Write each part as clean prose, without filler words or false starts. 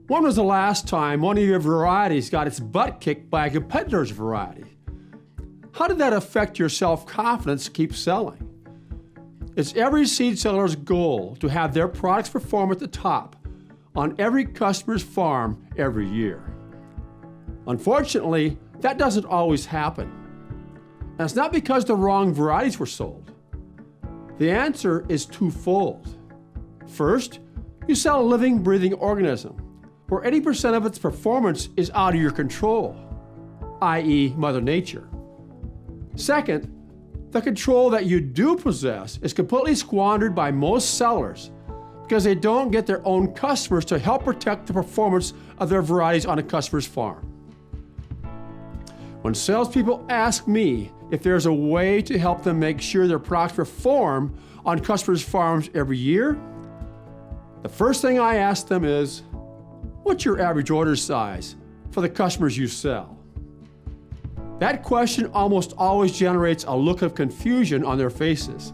When was the last time one of your varieties got its butt kicked by a competitor's variety? How did that affect your self-confidence to keep selling? It's every seed seller's goal to have their products perform at the top on every customer's farm every year. Unfortunately, that doesn't always happen. And it's not because the wrong varieties were sold. The answer is twofold. First, you sell a living, breathing organism where 80% of its performance is out of your control, i.e. Mother Nature. Second, the control that you do possess is completely squandered by most sellers because they don't get their own customers to help protect the performance of their varieties on a customer's farm. When salespeople ask me if there's a way to help them make sure their products perform on customers' farms every year, the first thing I ask them is, what's your average order size for the customers you sell? That question almost always generates a look of confusion on their faces.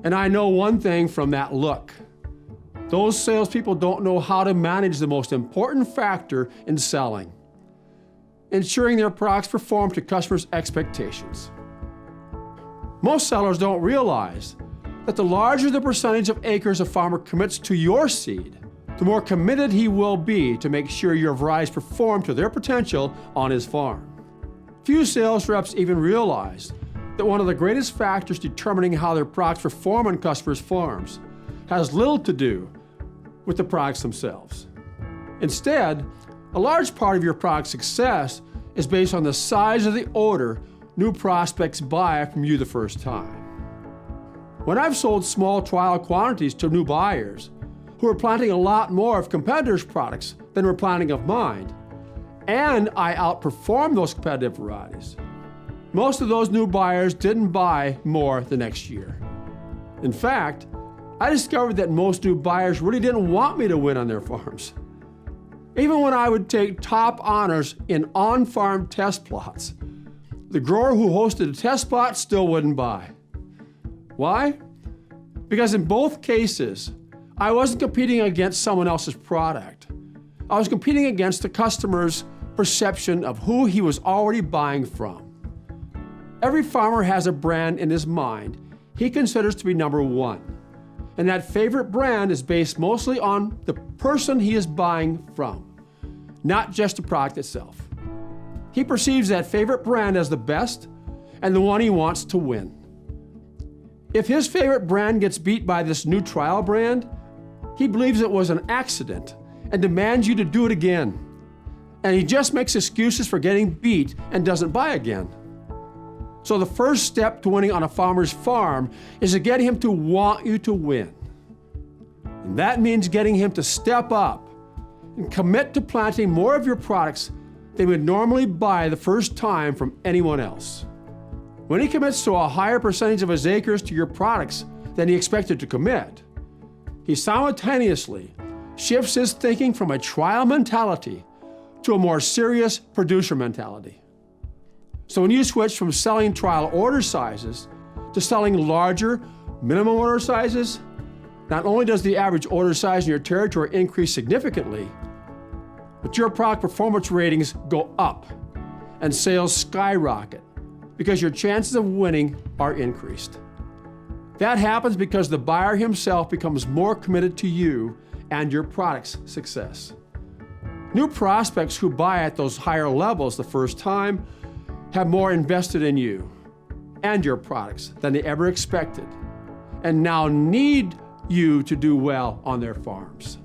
And I know one thing from that look. Those salespeople don't know how to manage the most important factor in selling: ensuring their products perform to customers' expectations. Most sellers don't realize that the larger the percentage of acres a farmer commits to your seed, the more committed he will be to make sure your varieties perform to their potential on his farm. Few sales reps even realize that one of the greatest factors determining how their products perform on customers' farms has little to do with the products themselves. Instead, a large part of your product's success is based on the size of the order new prospects buy from you the first time. When I've sold small trial quantities to new buyers who are planting a lot more of competitors' products than were planting of mine, and I outperformed those competitive varieties, most of those new buyers didn't buy more the next year. In fact, I discovered that most new buyers really didn't want me to win on their farms. Even when I would take top honors in on-farm test plots, the grower who hosted a test plot still wouldn't buy. Why? Because in both cases, I wasn't competing against someone else's product. I was competing against the customer's perception of who he was already buying from. Every farmer has a brand in his mind he considers to be number one, and that favorite brand is based mostly on the person he is buying from, not just the product itself. He perceives that favorite brand as the best and the one he wants to win. If his favorite brand gets beat by this new trial brand, he believes it was an accident and demands you to do it again. And he just makes excuses for getting beat and doesn't buy again. So the first step to winning on a farmer's farm is to get him to want you to win. And that means getting him to step up and commit to planting more of your products than would normally buy the first time from anyone else. When he commits to a higher percentage of his acres to your products than he expected to commit, he simultaneously shifts his thinking from a trial mentality to a more serious producer mentality. So when you switch from selling trial order sizes to selling larger minimum order sizes, not only does the average order size in your territory increase significantly, but your product performance ratings go up and sales skyrocket because your chances of winning are increased. That happens because the buyer himself becomes more committed to you and your product's success. New prospects who buy at those higher levels the first time have more invested in you and your products than they ever expected, and now need you to do well on their farms.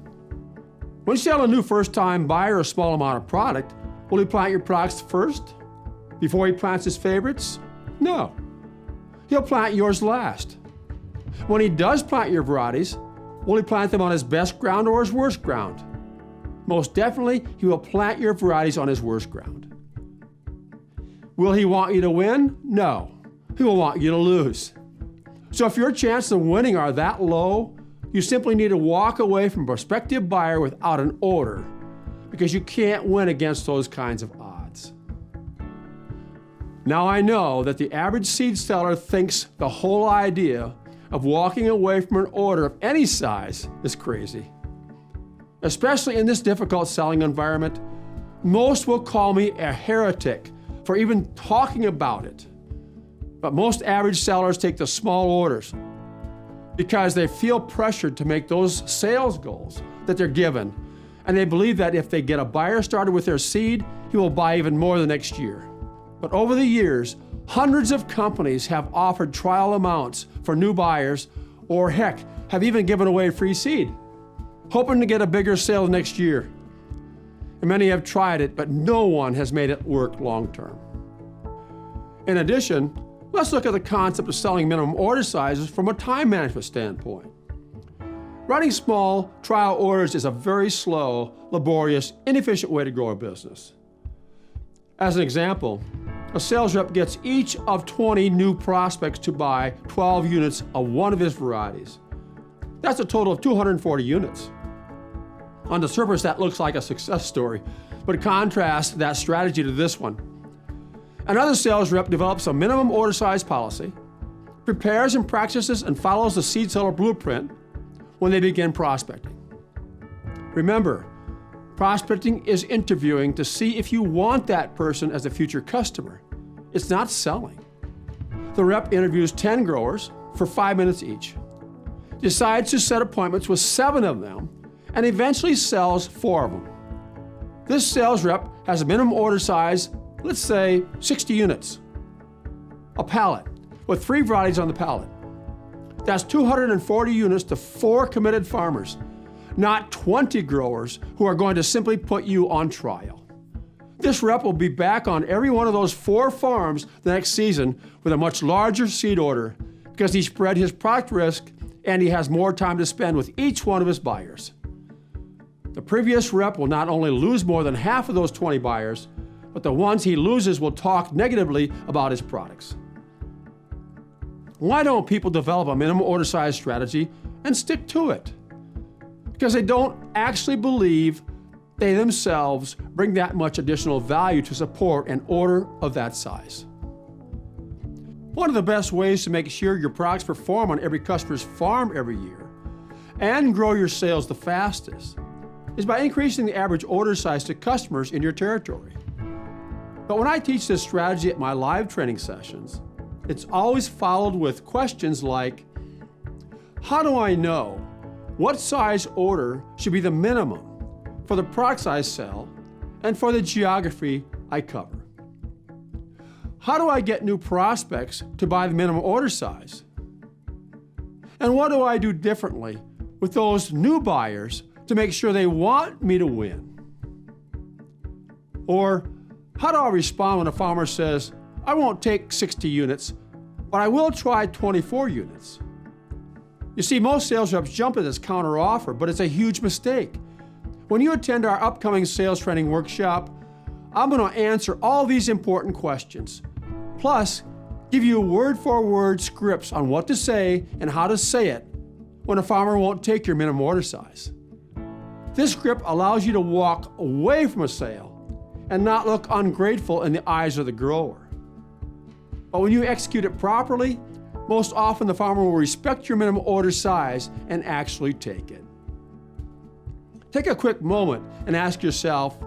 When you sell a new first-time buyer a small amount of product, will he plant your products first, before he plants his favorites? No. He'll plant yours last. When he does plant your varieties, will he plant them on his best ground or his worst ground? Most definitely, he will plant your varieties on his worst ground. Will he want you to win? No. He will want you to lose. So if your chances of winning are that low, you simply need to walk away from a prospective buyer without an order, because you can't win against those kinds of odds. Now I know that the average seed seller thinks the whole idea of walking away from an order of any size is crazy. Especially in this difficult selling environment, most will call me a heretic for even talking about it. But most average sellers take the small orders because they feel pressured to make those sales goals that they're given. And they believe that if they get a buyer started with their seed, he will buy even more the next year. But over the years, hundreds of companies have offered trial amounts for new buyers, or heck, have even given away free seed, hoping to get a bigger sale next year. And many have tried it, but no one has made it work long term. In addition, let's look at the concept of selling minimum order sizes from a time management standpoint. Running small trial orders is a very slow, laborious, inefficient way to grow a business. As an example, a sales rep gets each of 20 new prospects to buy 12 units of one of his varieties. That's a total of 240 units. On the surface, that looks like a success story, but contrast that strategy to this one. Another sales rep develops a minimum order size policy, prepares and practices and follows the seed seller blueprint when they begin prospecting. Remember, prospecting is interviewing to see if you want that person as a future customer. It's not selling. The rep interviews 10 growers for 5 minutes each, decides to set appointments with 7 of them, and eventually sells 4 of them. This sales rep has a minimum order size, let's say 60 units, a pallet with 3 varieties on the pallet. That's 240 units to 4 committed farmers, not 20 growers who are going to simply put you on trial. This rep will be back on every one of those 4 farms the next season with a much larger seed order because he spread his product risk and he has more time to spend with each one of his buyers. The previous rep will not only lose more than half of those 20 buyers, but the ones he loses will talk negatively about his products. Why don't people develop a minimum order size strategy and stick to it? Because they don't actually believe they themselves bring that much additional value to support an order of that size. One of the best ways to make sure your products perform on every customer's farm every year and grow your sales the fastest is by increasing the average order size to customers in your territory. But when I teach this strategy at my live training sessions, it's always followed with questions like, how do I know what size order should be the minimum for the products I sell and for the geography I cover? How do I get new prospects to buy the minimum order size? And what do I do differently with those new buyers to make sure they want me to win? Or how do I respond when a farmer says, I won't take 60 units, but I will try 24 units? You see, most sales reps jump at this counter offer, but it's a huge mistake. When you attend our upcoming sales training workshop, I'm going to answer all these important questions, plus give you word-for-word scripts on what to say and how to say it when a farmer won't take your minimum order size. This script allows you to walk away from a sale and not look ungrateful in the eyes of the grower. But when you execute it properly, most often the farmer will respect your minimum order size and actually take it. Take a quick moment and ask yourself,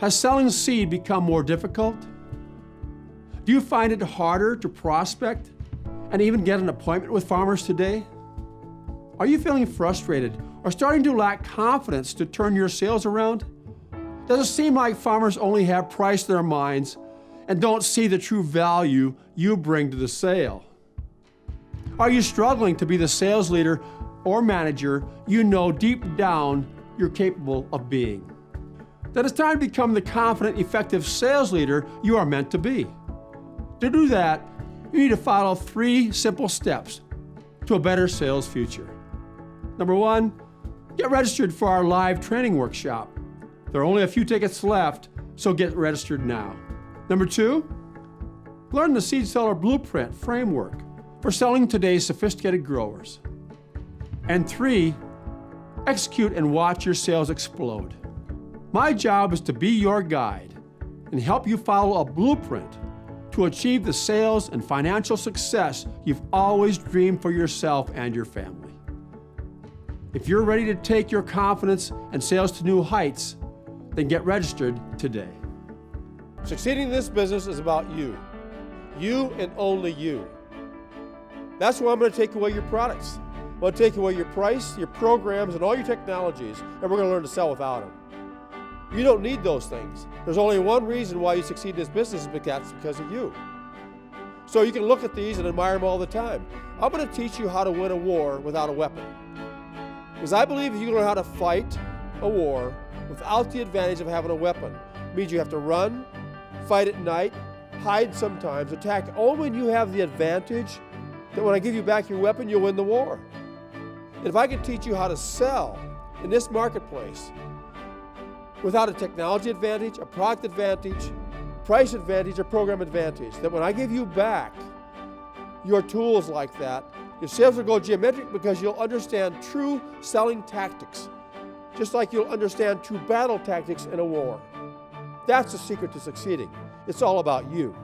has selling seed become more difficult? Do you find it harder to prospect and even get an appointment with farmers today? Are you feeling frustrated or starting to lack confidence to turn your sales around? Does it seem like farmers only have price in their minds and don't see the true value you bring to the sale? Are you struggling to be the sales leader or manager you know deep down you're capable of being? Then it's time to become the confident, effective sales leader you are meant to be. To do that, you need to follow 3 simple steps to a better sales future. Number 1, get registered for our live training workshop. There are only a few tickets left, so get registered now. Number 2, learn the Seed Seller Blueprint framework for selling today's sophisticated growers. And 3, execute and watch your sales explode. My job is to be your guide and help you follow a blueprint to achieve the sales and financial success you've always dreamed for yourself and your family. If you're ready to take your confidence and sales to new heights, then get registered today. Succeeding in this business is about you. You and only you. That's why I'm going to take away your products. I'm going to take away your price, your programs, and all your technologies, and we're going to learn to sell without them. You don't need those things. There's only one reason why you succeed in this business, and that's because of you. So you can look at these and admire them all the time. I'm going to teach you how to win a war without a weapon. Because I believe if you learn how to fight a war without the advantage of having a weapon, it means you have to run, fight at night, hide sometimes, attack only when you have the advantage that when I give you back your weapon, you'll win the war. And if I can teach you how to sell in this marketplace without a technology advantage, a product advantage, price advantage, or program advantage, that when I give you back your tools like that, your sales will go geometric because you'll understand true selling tactics, just like you'll understand true battle tactics in a war. That's the secret to succeeding. It's all about you.